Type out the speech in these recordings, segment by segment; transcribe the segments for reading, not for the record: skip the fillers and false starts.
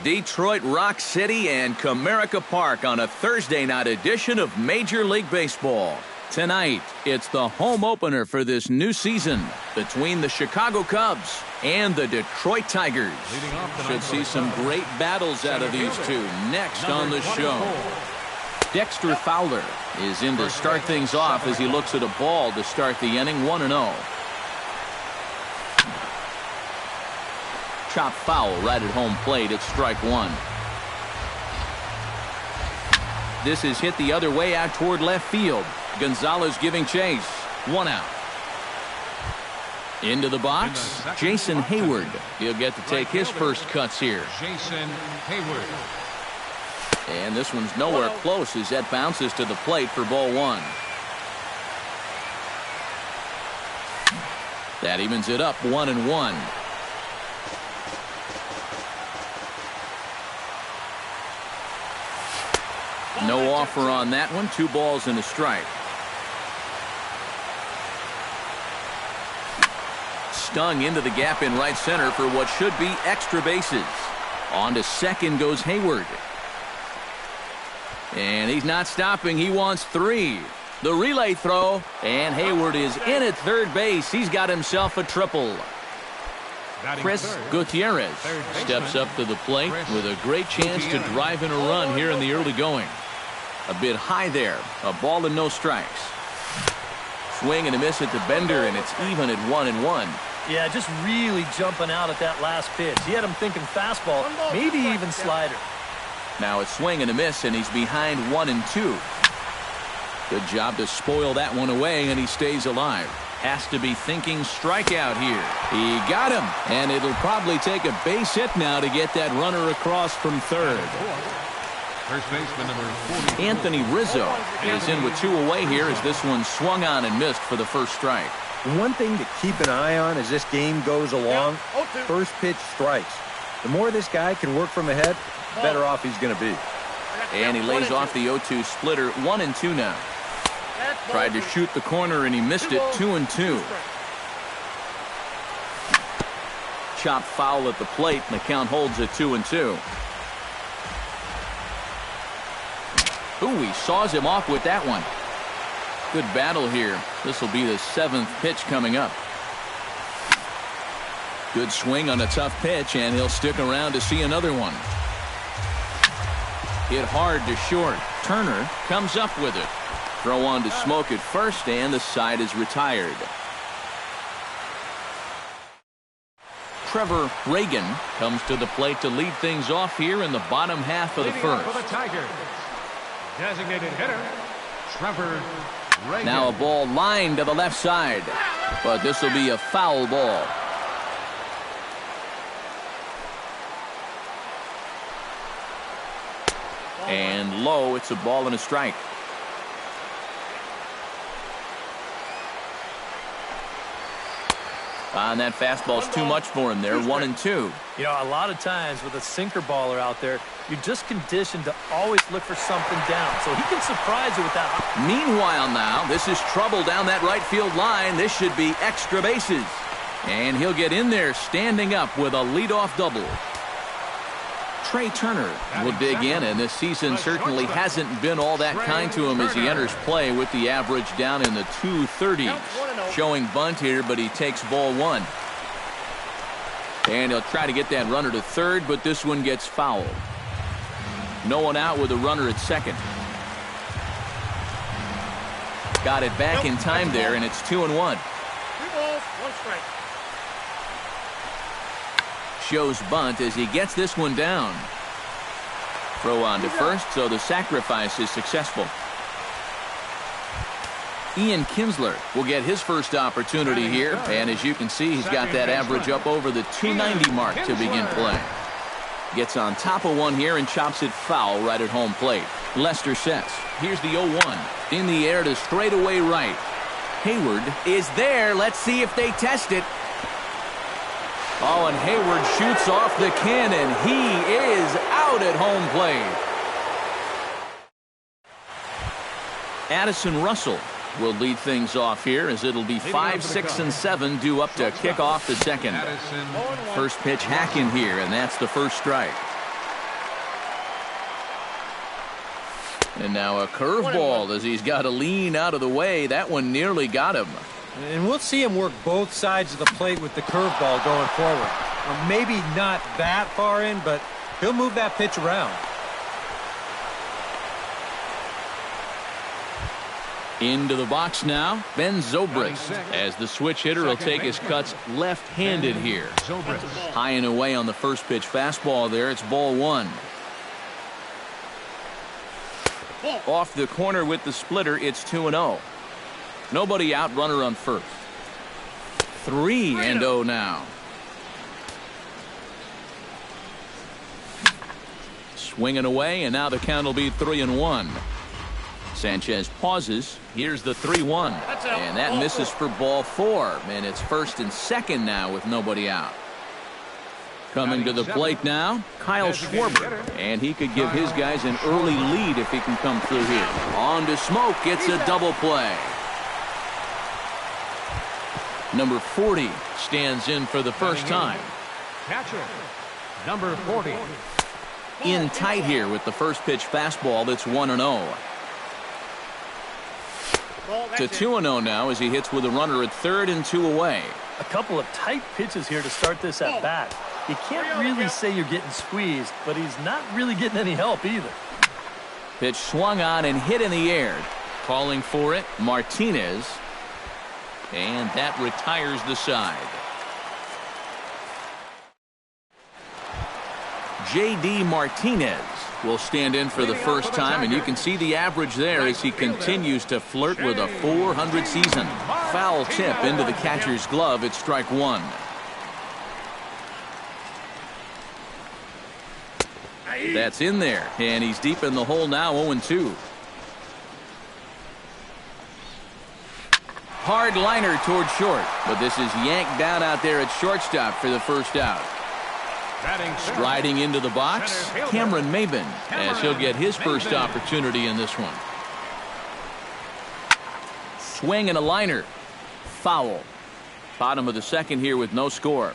Detroit Rock City and Comerica Park on a Thursday night edition of Major League Baseball. Tonight, it's the home opener for this new season between the Chicago Cubs and the Detroit Tigers. Should see some great battles out of these two next on the show. Dexter Fowler is in to start things off as he looks at a ball to start the inning 1-0. Chop foul right at home plate. It's strike one. This is hit the other way out toward left field. Gonzalez giving chase. One out. Into the box, Jason Hayward. He'll get to take his first cuts here. Jason Hayward. And this one's nowhere close as that bounces to the plate for ball one. That evens it up 1-1. No offer on that one. 2 balls and a strike. Stung into the gap in right center for what should be extra bases. On to second goes Hayward. And he's not stopping. He wants 3. The relay throw. And Hayward is in at third base. He's got himself a triple. Chris Gutierrez steps up to the plate with a great chance to drive in a run here in the early going. A bit high there. A ball and no strikes. Swing and a miss at the bender, and it's even at 1-1. Yeah, just really jumping out at that last pitch. He had him thinking fastball, maybe even slider. Now it's swing and a miss, and he's behind 1-2. Good job to spoil that one away, and he stays alive. Has to be thinking strikeout here. He got him, and it'll probably take a base hit now to get that runner across from third. First baseman number 40. Anthony Rizzo is in with 2 away here as this one swung on and missed for the first strike. One thing to keep an eye on as this game goes along, first pitch strikes. The more this guy can work from ahead, the better off he's going to be. And he lays off the 0-2 splitter. 1-2 now. Tried to shoot the corner and he missed it. 2-2. Chopped foul at the plate and the count holds at 2-2. Ooh, he saws him off with that one. Good battle here. This will be the 7th pitch coming up. Good swing on a tough pitch, and he'll stick around to see another one. Hit hard to short. Turner comes up with it. Throw on to Smoke at first, and the side is retired. Trevor Reagan comes to the plate to lead things off here in the bottom half of the first. For the Tigers, designated hitter, Trevor Reagan. Now a ball lined to the left side, but this will be a foul ball. And low, it's a ball and a strike. And that fastball's too much for him there. 1-2. You know, a lot of times with a sinker baller out there, you're just conditioned to always look for something down. So he can surprise you with that. Meanwhile now, this is trouble down that right field line. This should be extra bases. And he'll get in there standing up with a leadoff double. Trey Turner will dig in, and this season certainly hasn't been all that kind to him as he enters play with the average down in the 230s. Showing bunt here, but he takes ball one. And he'll try to get that runner to third, but this one gets fouled. No one out with a runner at second. Got it back in time there, and it's 2-1. 2 balls, 1 strike. Shows bunt as he gets this one down. Throw on to first, so the sacrifice is successful. Ian Kinsler will get his first opportunity here, and as you can see, he's got that average up over the 290 mark to begin play. Gets on top of one here and chops it foul right at home plate. Lester sets. Here's the 0-1. In the air to straightaway right. Hayward is there. Let's see if they test it. Oh, and Hayward shoots off the cannon. He is out at home plate. Addison Russell will lead things off here as it'll be 5, 6, and 7 due up to kick off the second. First pitch hack in here, and that's the first strike. And now a curveball as he's got to lean out of the way. That one nearly got him. And we'll see him work both sides of the plate with the curveball going forward. Maybe not that far in, but he'll move that pitch around. Into the box now, Ben Zobrist, as the switch hitter will take his cuts left-handed here. High and away on the first pitch fastball there. It's ball one. Off the corner with the splitter, it's 2-0. Nobody out, runner on first. 3-0 now. Swinging away, and now the count will be 3-1. Sanchez pauses. Here's the 3-1. And that misses for ball four. And it's first and second now with nobody out. Coming to the plate now, Kyle Schwarber. And he could give his guys an early lead if he can come through here. On to Smoke, gets a double play. Number 40 stands in for the first time. Catcher, number 40. In tight here with the first pitch fastball. That's 1-0. To 2-0 now as he hits with a runner at third and 2 away. A couple of tight pitches here to start this at bat. You can't really say you're getting squeezed, but he's not really getting any help either. Pitch swung on and hit in the air. Calling for it, Martinez. And that retires the side. J.D. Martinez will stand in for the first time, and you can see the average there as he continues to flirt with a .400 season. Foul tip into the catcher's glove. It's strike one. That's in there, and he's deep in the hole now, 0-2. Hard liner toward short, but this is yanked down out there at shortstop for the first out. Striding into the box, Cameron Maben, as he'll get his first opportunity in this one. Swing and a liner. Foul. Bottom of the second here with no score.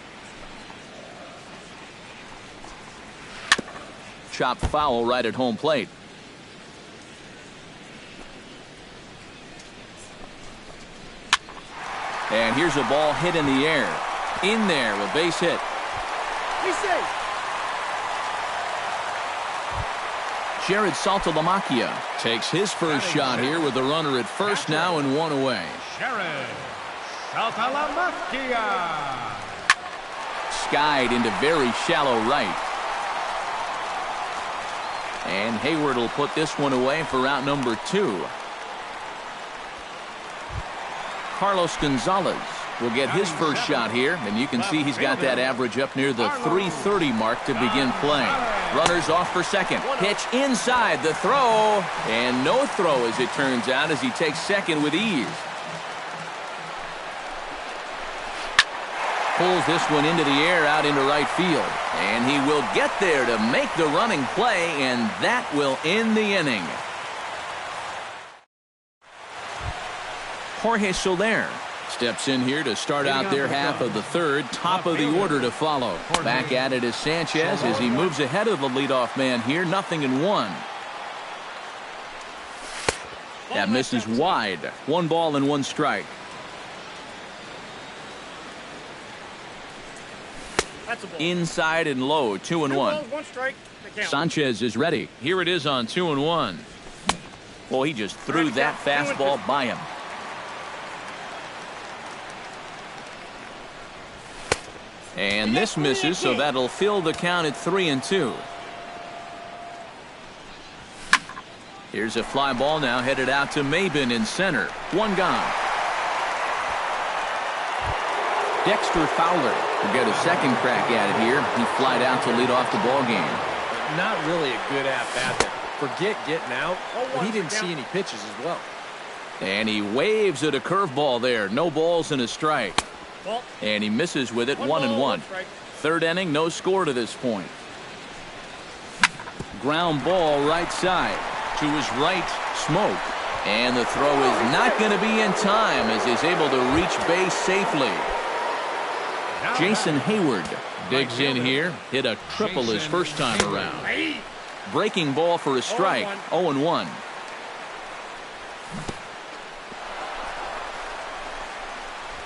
Chopped foul right at home plate. And here's a ball hit in the air. In there, a base hit. He's safe. Jared Saltalamacchia takes his first shot here with a runner at first now and 1 away. Jared Saltalamacchia. Skied into very shallow right. And Hayward will put this one away for out number 2. Carlos Gonzalez will get his first shot here, and you can see he's got that average up near the .330 mark to begin playing. Runners off for second. Pitch inside, the throw, and no throw as it turns out as he takes second with ease. Pulls this one into the air out into right field, and he will get there to make the running play, and that will end the inning. Jorge Soler steps in here to start out their half of the third. Top of the order to follow. Back at it is Sanchez as he moves ahead of the leadoff man here. 0-1. That misses wide. 1 ball and 1 strike. Inside and low. 2-1. Sanchez is ready. Here it is on 2-1. Well, he just threw that fastball by him. And this misses, so that'll fill the count at 3-2. Here's a fly ball now headed out to Maben in center. 1 gone. Dexter Fowler will get a second crack at it here. He flied out to lead off the ball game. Not really a good at-bat there. Forget getting out, but he didn't see any pitches as well. And he waves at a curveball there. No balls and a strike. And he misses with it. 1-1. Third inning, no score to this point. Ground ball right side. To his right, Smoke. And the throw is not going to be in time as he's able to reach base safely. Jason Hayward digs in here. Hit a triple his first time around. Breaking ball for a strike. 0-1.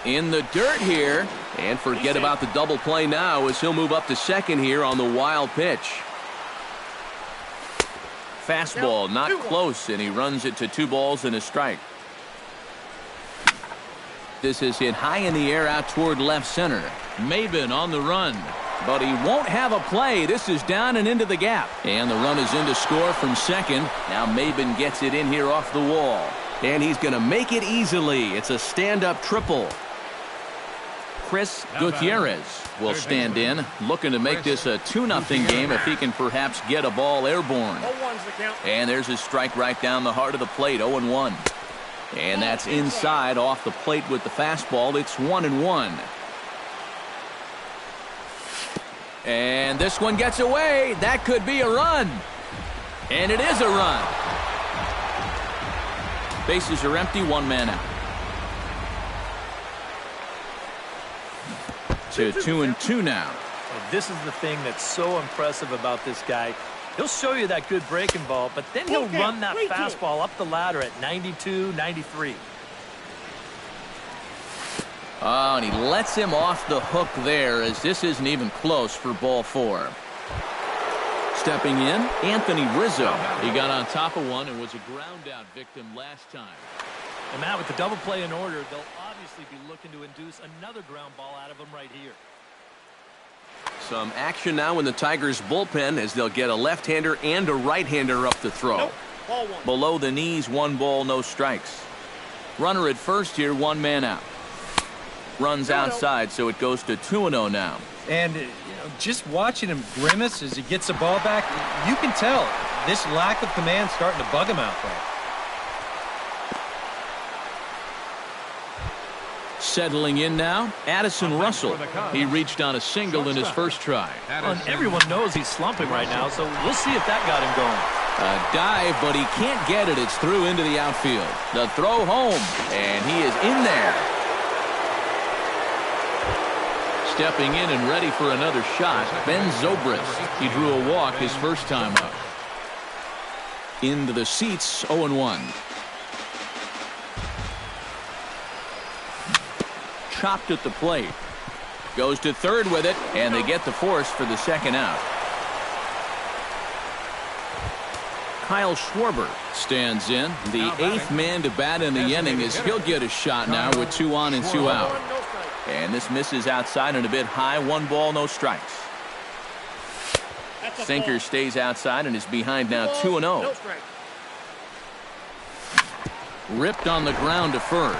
In the dirt here. And forget about the double play now as he'll move up to second here on the wild pitch. Fastball not close, and he runs it to 2 balls and a strike. This is hit high in the air out toward left center. Maben on the run, but he won't have a play. This is down and into the gap. And the run is in to score from second. Now Maben gets it in here off the wall. And he's going to make it easily. It's a stand-up triple. Chris Gutierrez will stand in, looking to make this a 2-0 game if he can perhaps get a ball airborne. And there's his strike right down the heart of the plate, 0-1. And that's inside off the plate with the fastball. It's 1-1. And this one gets away. That could be a run. And it is a run. Bases are empty, 1 man out. To 2-2 now. And this is the thing that's so impressive about this guy. He'll show you that good breaking ball, but then he'll run that fastball up the ladder at 92, 93. Oh, and he lets him off the hook there as this isn't even close for ball 4. Stepping in, Anthony Rizzo. He got on top of one and was a ground-out victim last time. And Matt, with the double play in order, they'll obviously be looking to induce another ground ball out of him right here. Some action now in the Tigers bullpen as they'll get a left-hander and a right-hander up to throw. Nope. Ball 1. Below the knees, 1 ball, no strikes. Runner at first here, 1 man out. Runs outside, so it goes to 2-0 now. And just watching him grimace as he gets the ball back, you can tell this lack of command starting to bug him out there. Settling in now, Addison Russell. He reached on a single in his first try. Well, and everyone knows he's slumping right now, so we'll see if that got him going. A dive, but he can't get it. It's through into the outfield. The throw home, and he is in there. Stepping in and ready for another shot, Ben Zobrist. He drew a walk his first time up. Into the seats, 0-1. Chopped at the plate. Goes to third with it, and they get the force for the second out. Kyle Schwarber stands in. The 8th man to bat in the inning as he'll get a shot now with 2 on and 2 out. And this misses outside and a bit high. 1 ball, no strikes. Sinker stays outside and is behind now 2-0. Ripped on the ground to first.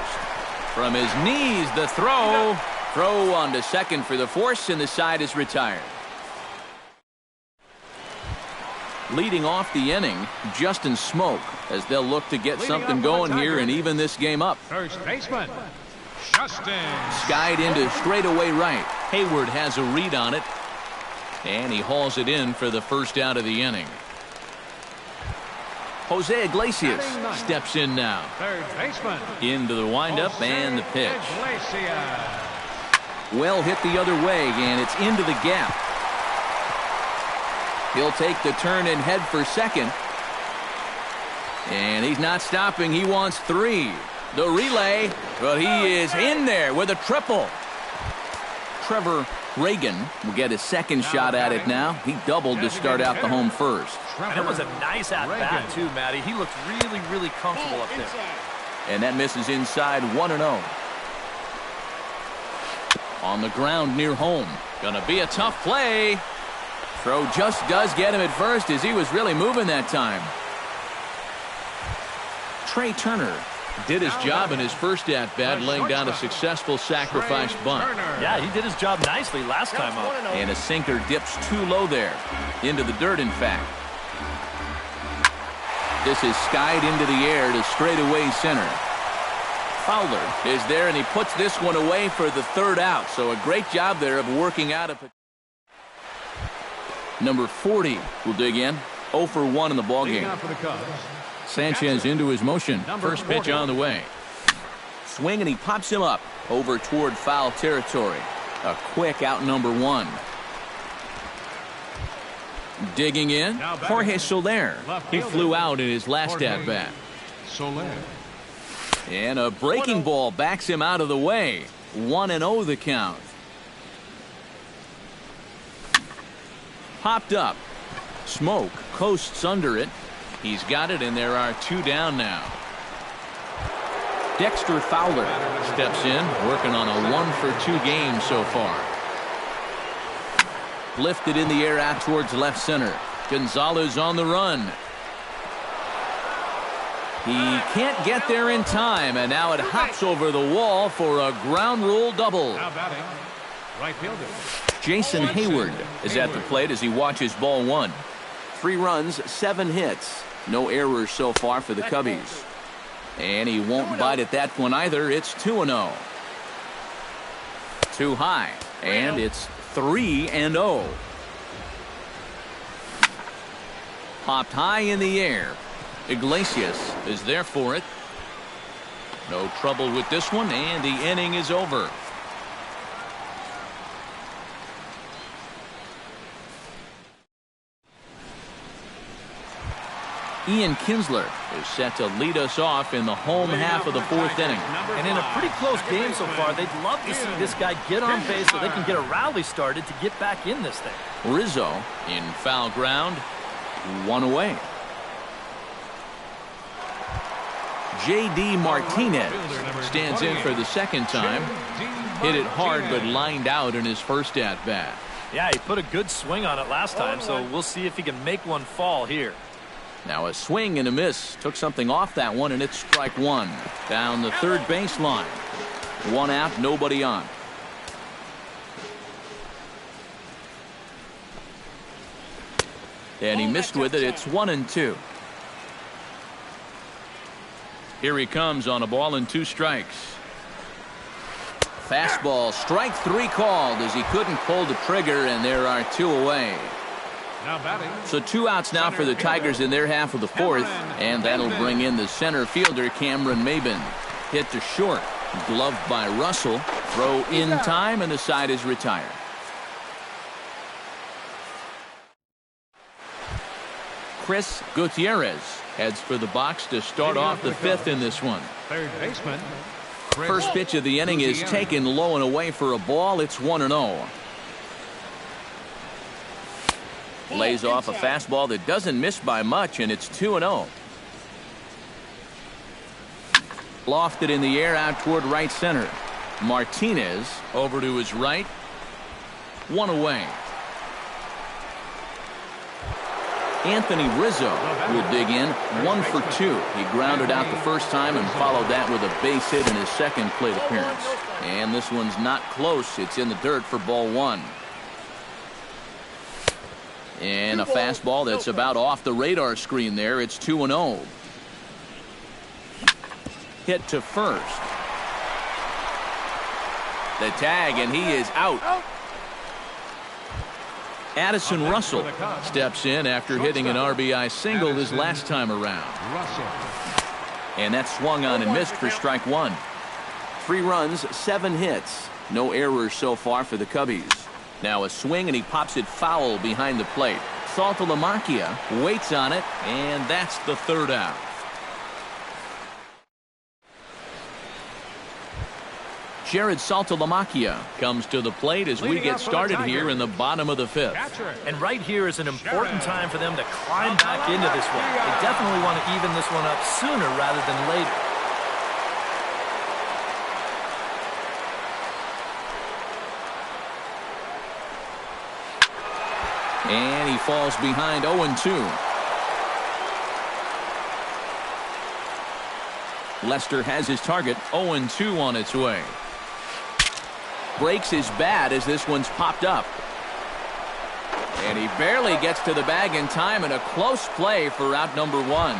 From his knees, the throw. Throw on to second for the force, and the side is retired. Leading off the inning, Justin Smoke, as they'll look to get something going here and even this game up. First baseman, Justin. Skied into straightaway right. Hayward has a read on it, and he hauls it in for the first out of the inning. Jose Iglesias steps in now. Third baseman. Into the windup and the pitch. Iglesias. Well hit the other way, and it's into the gap. He'll take the turn and head for second. And he's not stopping. He wants 3. The relay, but he is in there with a triple. Trevor Reagan will get his second shot at it now. He doubled to start out the home first. And it was a nice at-bat, too, Matty. He looked really, really comfortable up there. And that misses inside, 1-0. On the ground near home. Gonna be a tough play. Throw just does get him at first as he was really moving that time. Trey Turner did his job in his first at-bat, laying down a successful sacrifice bunt. Yeah, he did his job nicely last time up. And a sinker dips too low there. Into the dirt, in fact. This is skied into the air to straightaway center. Fowler is there, and he puts this one away for the third out. So a great job there of working out a... Number 40 will dig in. 0 for 1 in the ballgame. Sanchez into his motion. First pitch on the way. Swing, and he pops him up over toward foul territory. A quick out, number 1. Digging in, Jorge Soler. He flew out in his last at-bat. Soler. And a breaking ball backs him out of the way. 1-0 the count. Popped up. Smoke coasts under it. He's got it, and there are 2 down now. Dexter Fowler steps in, working on a 1-for-2 game so far. Lifted in the air out towards left center. Gonzalez on the run. He can't get there in time, and now it hops over the wall for a ground rule double. Now batting, right fielder. Jason Hayward is at the plate as he watches ball 1. 3 runs, 7 hits. No errors so far for the Cubbies. And he won't bite at that one either. It's 2-0. Too high, and it's 3-0. Popped high in the air. Iglesias is there for it. No trouble with this one, and the inning is over. Ian Kinsler is set to lead us off in the home half of the 4th inning. And in a pretty close game so far, they'd love to see this guy get on base so they can get a rally started to get back in this thing. Rizzo in foul ground. 1 away. J.D. Martinez stands in for the 2nd time. Hit it hard but lined out in his first at-bat. Yeah, he put a good swing on it last time, so we'll see if he can make one fall here. Now a swing and a miss. Took something off that one, and it's strike 1. Down the third baseline. 1 out, nobody on. And he missed with it. It's 1-2. Here he comes on a ball and 2 strikes. Fastball, strike 3 called as he couldn't pull the trigger, and there are 2 away. Now batting. So 2 outs now for the Tigers in their half of the 4th, and that'll bring in the center fielder, Cameron Maben. Hit to short, gloved by Russell. Throw in time, and the side is retired. Chris Gutierrez heads for the box to start off the 5th in this one. Third baseman. First pitch of the inning is taken low and away for a ball. It's 1-0. Lays off a fastball that doesn't miss by much, and it's 2-0. Lofted in the air out toward right center. Martinez over to his right. 1 away. Anthony Rizzo will dig in. 1 for 2. He grounded out the first time and followed that with a base hit in his second plate appearance. And this one's not close. It's in the dirt for ball 1. And a fastball that's about off the radar screen there. It's 2-0. Hit to first. The tag, and he is out. Addison Russell steps in after hitting an RBI single his last time around. And that's swung on and missed for strike 1. 3 runs, 7 hits. No errors so far for the Cubbies. Now a swing, and he pops it foul behind the plate. Saltalamacchia waits on it, and that's the 3rd out. Jared Saltalamacchia comes to the plate as we get started here in the bottom of the 5th. And right here is an important time for them to climb back into this one. They definitely want to even this one up sooner rather than later. And he falls behind 0-2. Lester has his target. 0-2 on its way. Breaks his bat as this one's popped up. And he barely gets to the bag in time, and a close play for out number 1.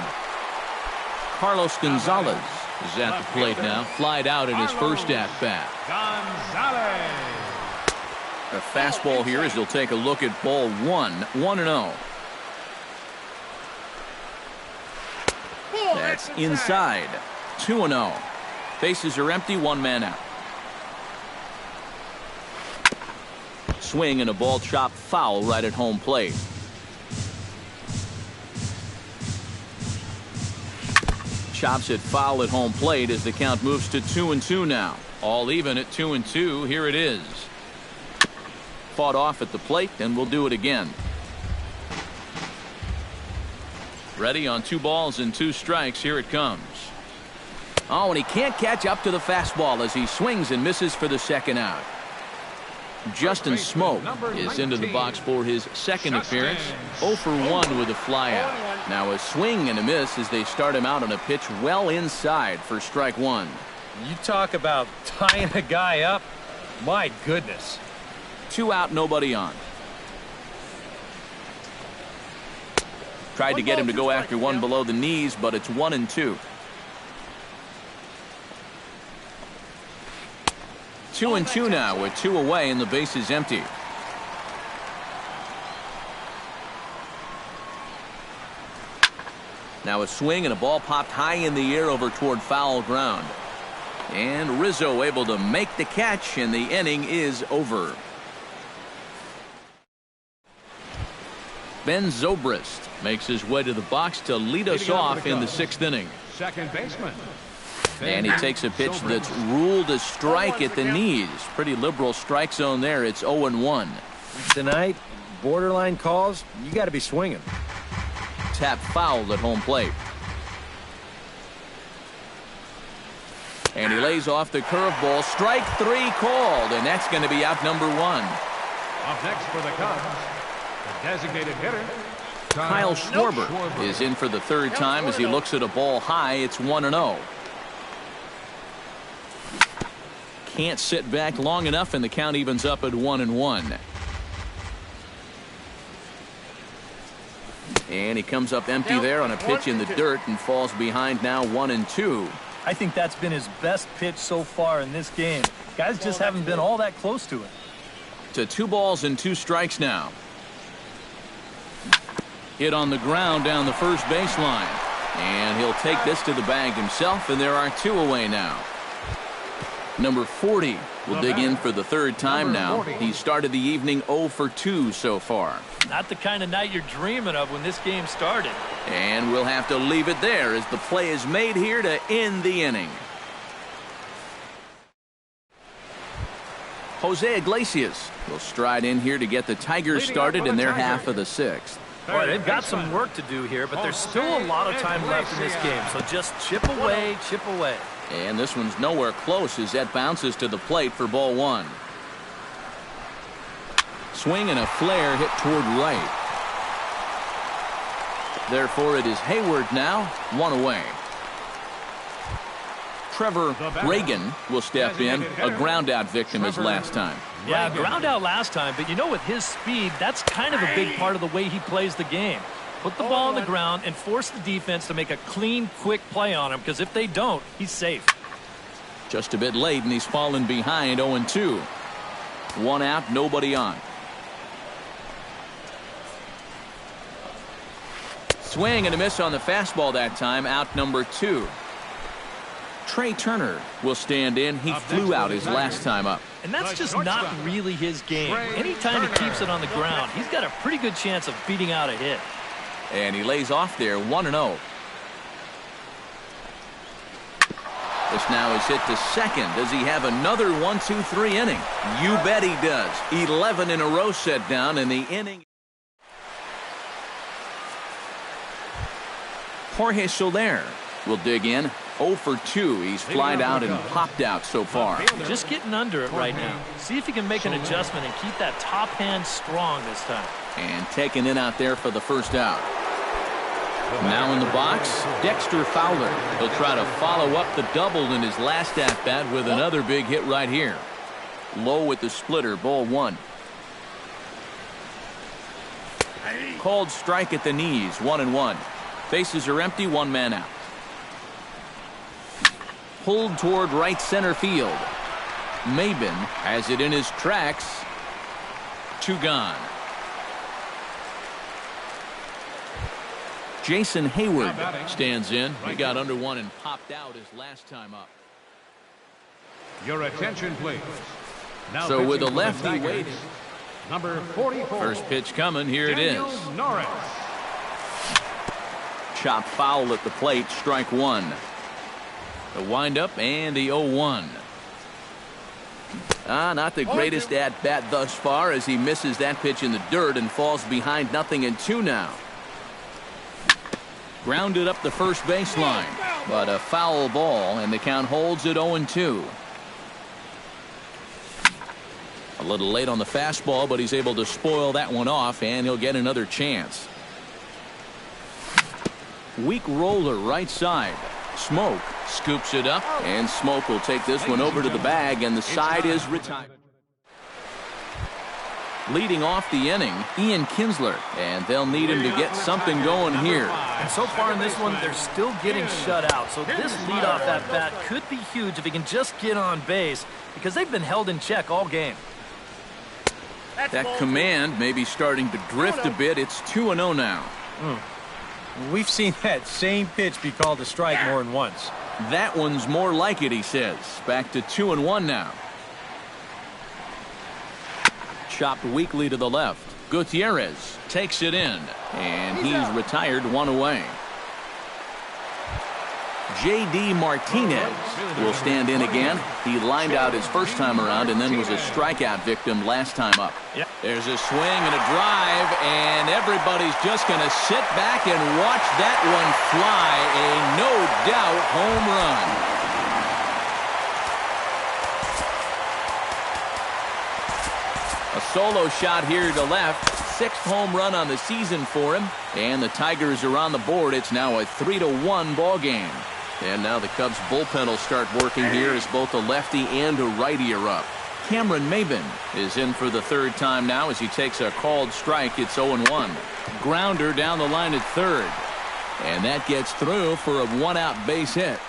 Carlos Gonzalez is at the plate now. Flied out in his first at-bat. Gonzalez. A fastball here as they'll take a look at ball 1. 1-0. That's inside. 2-0. Bases are empty. 1 man out. Swing and a ball chopped foul right at home plate. chops it foul at home plate as the count moves to 2-2 now. All even at 2-2. Here it is. Fought off at the plate, and we'll do it again. Ready on 2 balls and 2 strikes. Here it comes. Oh, and he can't catch up to the fastball as he swings and misses for the second out. Justin Smoke is into the box for his second appearance. 0 for 1 with a flyout. Now a swing and a miss as they start him out on a pitch well inside for strike 1. You talk about tying a guy up. My goodness. 2 out, nobody on. Tried to get him to go after one below the knees, but it's 1-2. 2-2 now with 2 away and the base is empty. Now a swing and a ball popped high in the air over toward foul ground. And Rizzo able to make the catch, and the inning is over. Ben Zobrist makes his way to the box to lead us off in the 6th inning. Second baseman. And he takes a pitch that's ruled a strike at the knees. Pretty liberal strike zone there. It's 0-1. Tonight, borderline calls, you got to be swinging. Tap fouled at home plate. And he lays off the curveball. Strike 3 called, and that's going to be out number 1. Up next for the Cubs, the designated hitter, Kyle Schwarber is in for the 3rd time as he looks at a ball high. It's 1-0. Can't sit back long enough, and the count evens up at 1-1. And he comes up empty there on a pitch in the dirt and falls behind now 1-2. I think that's been his best pitch so far in this game. Guys just haven't been all that close to it. To 2 balls and 2 strikes now. Hit on the ground down the first baseline. And he'll take this to the bag himself, and there are 2 away now. Number 40 will dig in for the 3rd time now. He started the evening 0 for 2 so far. Not the kind of night you're dreaming of when this game started. And we'll have to leave it there as the play is made here to end the inning. Jose Iglesias will stride in here to get the Tigers started in their half of the 6th. Boy, they've got some work to do here, but there's still a lot of time left in this game. So just chip away, chip away. And this one's nowhere close as that bounces to the plate for ball 1. Swing and a flare hit toward right. Therefore, it is Hayward now, 1 away. Trevor Reagan will step in, a ground-out victim as last time. Yeah, ground out last time, but you know, with his speed, that's kind of a big part of the way he plays the game. Put the ball on the ground and force the defense to make a clean, quick play on him, because if they don't, he's safe. Just a bit late, and he's fallen behind 0-2. 1 out, nobody on. Swing and a miss on the fastball that time, out number 2. Trey Turner will stand in. He flew out his last time up. And that's just not really his game. Anytime he keeps it on the ground, he's got a pretty good chance of beating out a hit. And he lays off there, 1-0. This now is hit to second. Does he have another 1-2-3 inning? You bet he does. 11 in a row set down in the inning. Jorge Soler will dig in. 0 for 2. He's flied out and popped out so far. Just getting under it right now. See if he can make an adjustment and keep that top hand strong this time. And taken in out there for the first out. Now in the box, Dexter Fowler. He'll try to follow up the double in his last at-bat with another big hit right here. Low with the splitter, ball 1. Called strike at the knees, 1-1. Bases are empty, 1 man out. Pulled toward right center field. Maben has it in his tracks. 2 gone. Jason Hayward stands in. He got under 1 and popped out his last time up. Your attention, please. Now so with a lefty waiting. Number 44. First pitch coming. Here it is. Norris. Chop foul at the plate. Strike 1. The windup and the 0-1. Not the greatest at-bat thus far as he misses that pitch in the dirt and falls behind 0-2 now. Grounded up the first baseline, but a foul ball, and the count holds at 0-2. A little late on the fastball, but he's able to spoil that one off, and he'll get another chance. Weak roller right side. Smoke scoops it up, and Smoke will take this one over to the bag, and the side is retired. Leading off the inning, Ian Kinsler, and they'll need him to get something going here. And so far in this one, they're still getting shut out. So this leadoff at bat could be huge if he can just get on base, because they've been held in check all game. That command may be starting to drift a bit. It's 2-0 now. We've seen that same pitch be called a strike more than once. That one's more like it, he says. Back to 2-1 now. Chopped weakly to the left. Gutierrez takes it in, and he's retired one away. J.D. Martinez will stand in again. He lined out his first time around and then was a strikeout victim last time up. Yep. There's a swing and a drive, and everybody's just going to sit back and watch that one fly. A no-doubt home run. A solo shot here to left. 6th home run on the season for him, and the Tigers are on the board. It's now a 3-1 ball game. And now the Cubs bullpen will start working here as both a lefty and a righty are up. Cameron Maybin is in for the third time now as he takes a called strike. It's 0-1. Grounder down the line at third, and that gets through for a one-out base hit.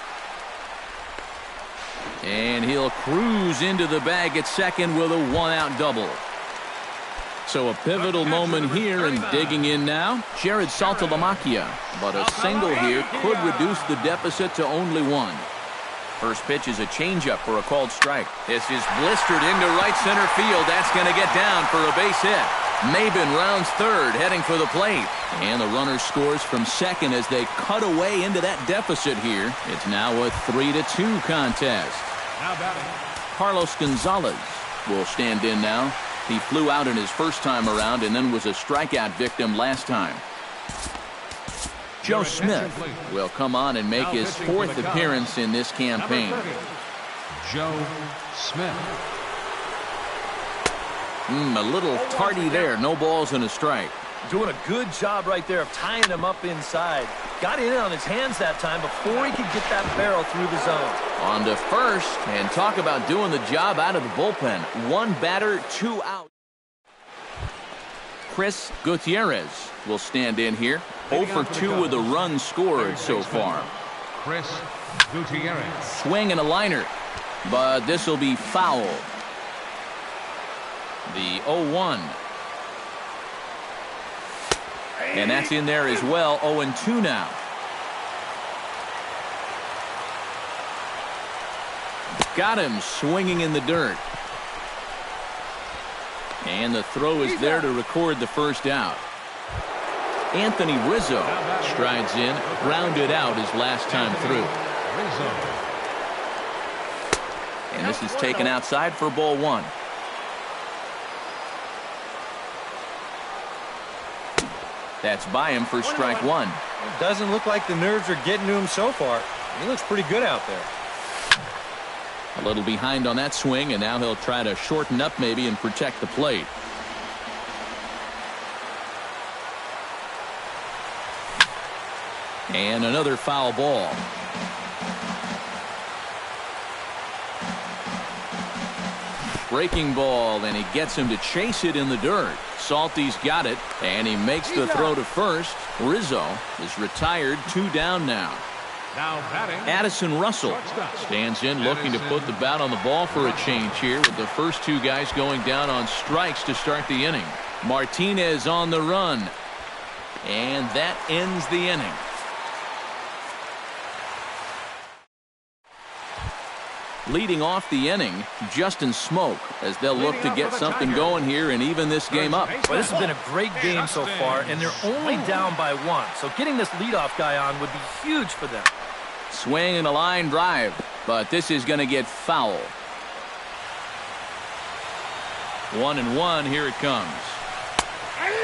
And he'll cruise into the bag at second with a one-out double. So a pivotal moment here, and digging in now, Jared Saltalamacchia. But a single here could reduce the deficit to only one. First pitch is a changeup for a called strike. This is blistered into right center field. That's going to get down for a base hit. Maybin rounds third, heading for the plate. And the runner scores from second as they cut away into that deficit here. It's now a 3-2 contest. Carlos Gonzalez will stand in now. He flew out in his first time around and then was a strikeout victim last time. Joe Smith will come on and make his 4th appearance in this campaign. Joe Smith. A little tardy there. No balls and a strike. Doing a good job right there of tying him up inside. Got in on his hands that time before he could get that barrel through the zone. On to first, and talk about doing the job out of the bullpen. 1 batter, 2 out. Chris Gutierrez will stand in here. 0 for 2 with a run scored so far. Chris Gutierrez. Swing and a liner, but this will be foul. The 0-1. And that's in there as well. 0-2 now. Got him swinging in the dirt. And the throw is there to record the first out. Anthony Rizzo strides in, grounded out his last time through. And this is taken outside for ball 1. That's by him for strike 1. It doesn't look like the nerves are getting to him so far. He looks pretty good out there. A little behind on that swing, and now he'll try to shorten up maybe and protect the plate. And another foul ball. Breaking ball, and he gets him to chase it in the dirt. Salty's got it, and he makes the throw to first. Rizzo is retired, 2 down now. Now batting, Addison Russell stands in, looking to put the bat on the ball for a change here, with the first 2 guys going down on strikes to start the inning. Martinez on the run, and that ends the inning. Leading off the inning, Justin Smoke, as they'll look to get something going here and even this game up. Well, this has been a great game so far, and they're only down by 1. So getting this leadoff guy on would be huge for them. Swing and a line drive, but this is going to get foul. 1-1, here it comes.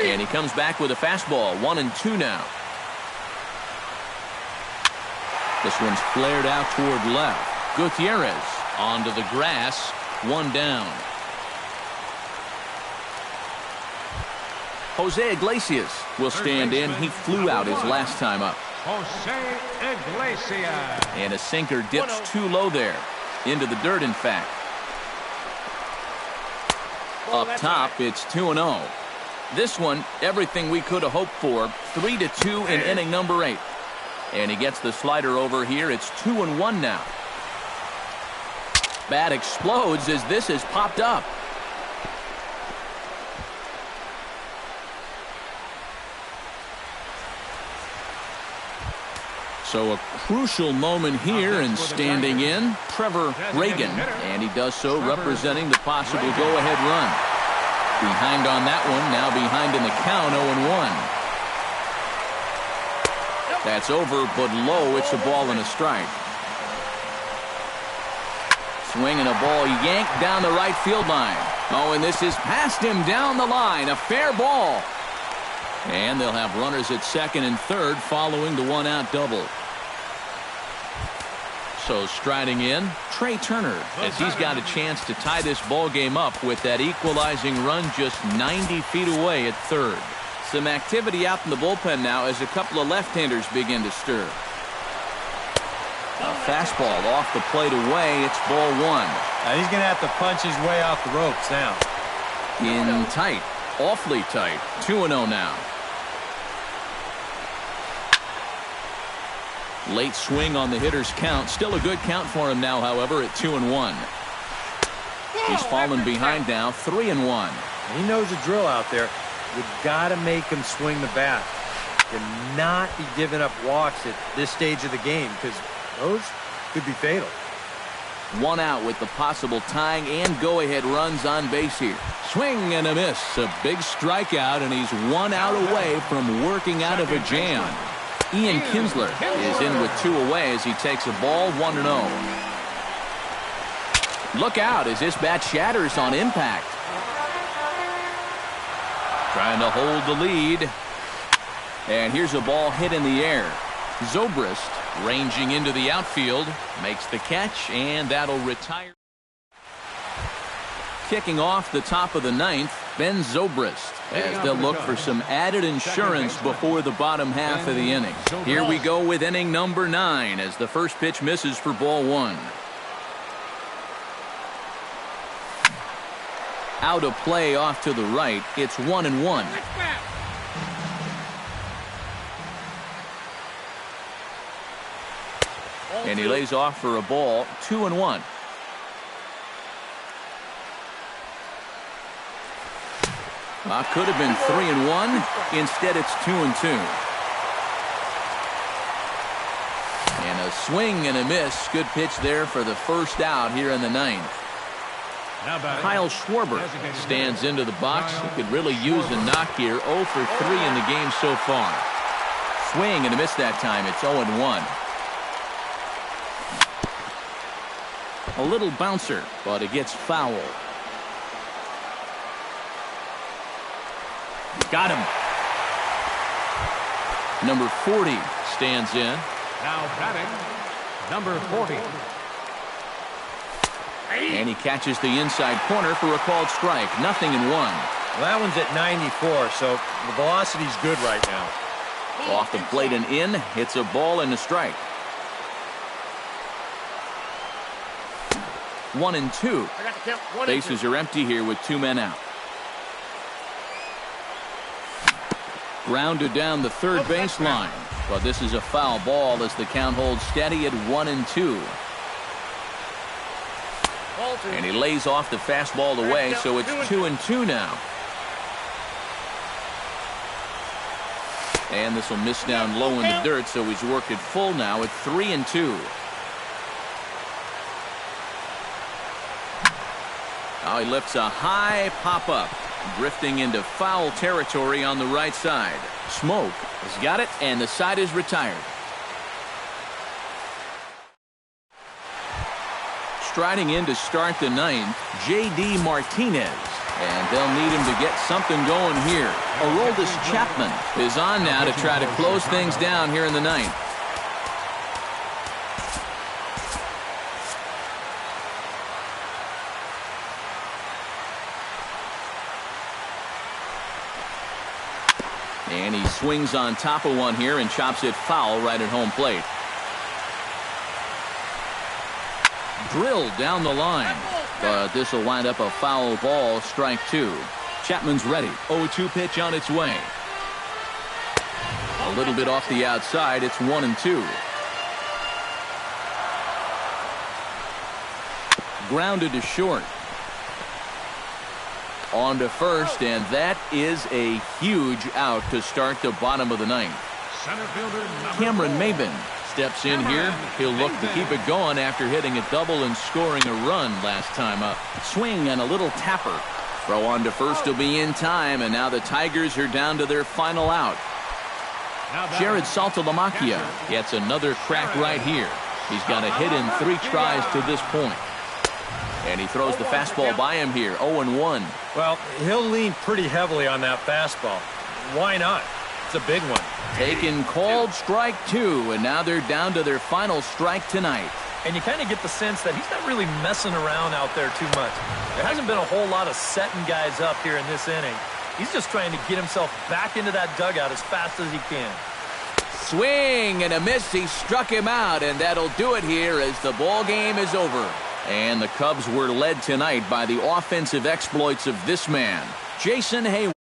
And he comes back with a fastball. 1-2 now. This one's flared out toward left. Gutierrez onto the grass. 1 down. Jose Iglesias will stand in. He flew out his last time up. Jose Iglesias. And a sinker dips too low there. Into the dirt, in fact. Up top, it's 2-0. This one, everything we could have hoped for. 3-2 in inning number 8. And he gets the slider over here. It's 2-1 now. Bat explodes as this has popped up. So a crucial moment here, and standing in, Trevor Reagan. And he does so representing the possible go-ahead run. Behind on that one, now behind in the count, 0-1. That's over, but low. It's a ball and a strike. Swing and a ball yanked down the right field line. Oh, and this is past him down the line. A fair ball. And they'll have runners at second and third following the one-out double. So striding in, Trey Turner, as he's got a chance to tie this ball game up with that equalizing run just 90 feet away at third. Some activity out in the bullpen now as a couple of left-handers begin to stir. A fastball off the plate away. It's ball 1. Now he's going to have to punch his way off the ropes now. In tight, awfully tight. 2-0 now. Late swing on the hitter's count. Still a good count for him now, however, at 2-1. He's fallen behind now, 3-1. He knows the drill out there. You've got to make him swing the bat. Cannot be giving up walks at this stage of the game, because those could be fatal. 1 out with the possible tying and go-ahead runs on base here. Swing and a miss. A big strikeout, and he's 1 out away from working out of a jam. Ian Kinsler is in with 2 away as he takes a ball. 1-0. Look out as this bat shatters on impact. Trying to hold the lead. And here's a ball hit in the air. Zobrist ranging into the outfield makes the catch, and that'll retire. Kicking off the top of the 9th, Ben Zobrist, as they'll look for some added insurance before the bottom half of the inning. Here we go with inning number 9 as the first pitch misses for ball 1. Out of play off to the right. It's 1-1. And he lays off for a ball. 2-1. Could have been 3-1. Instead, it's 2-2. And a swing and a miss. Good pitch there for the first out here in the 9th. Kyle Schwarber stands into the box. He could really use a knock here. 0 for 3 in the game so far. Swing and a miss that time. It's 0-1. A little bouncer, but it gets foul. Got him. Number 40 stands in. Now batting, number 40. And he catches the inside corner for a called strike. 0-1. Well, that one's at 94, so the velocity's good right now. Off the plate and in. It's a ball and a strike. 1-2. Bases are empty here with 2 men out. Grounded down the third baseline. But this is a foul ball as the count holds steady at 1-2. And he lays off the fastball away, so it's 2-2 now. And this will miss down low in the dirt, so he's worked it full now at 3-2. Now he lifts a high pop-up, drifting into foul territory on the right side. Smoke has got it, and the side is retired. striding in to start the ninth, J.D. Martinez. And they'll need him to get something going here. Aroldis Chapman is on now to try to close things down here in the ninth. And he swings on top of one here and chops it foul right at home plate. Drilled down the line, but this will wind up a foul ball, strike two. Chapman's ready. 0-2 pitch on its way. A little bit off the outside. It's 1-2. Grounded to short. On to first, and that is a huge out to start the bottom of the ninth. Cameron Maben steps in here. He'll look to keep it going after hitting a double and scoring a run last time up. Swing and a little tapper. Throw on to first will be in time, and now the Tigers are down to their final out. Jared Saltalamacchia gets another crack right here. He's got a hit in 3 tries to this point. And he throws the fastball by him here, 0-1. Well, he'll lean pretty heavily on that fastball. Why not? It's a big one. Taken, called, strike two, and now they're down to their final strike tonight. And you kind of get the sense that he's not really messing around out there too much. There hasn't been a whole lot of setting guys up here in this inning. He's just trying to get himself back into that dugout as fast as he can. Swing and a miss. He struck him out, and that'll do it here as the ball game is over. And the Cubs were led tonight by the offensive exploits of this man, Jason Hayward.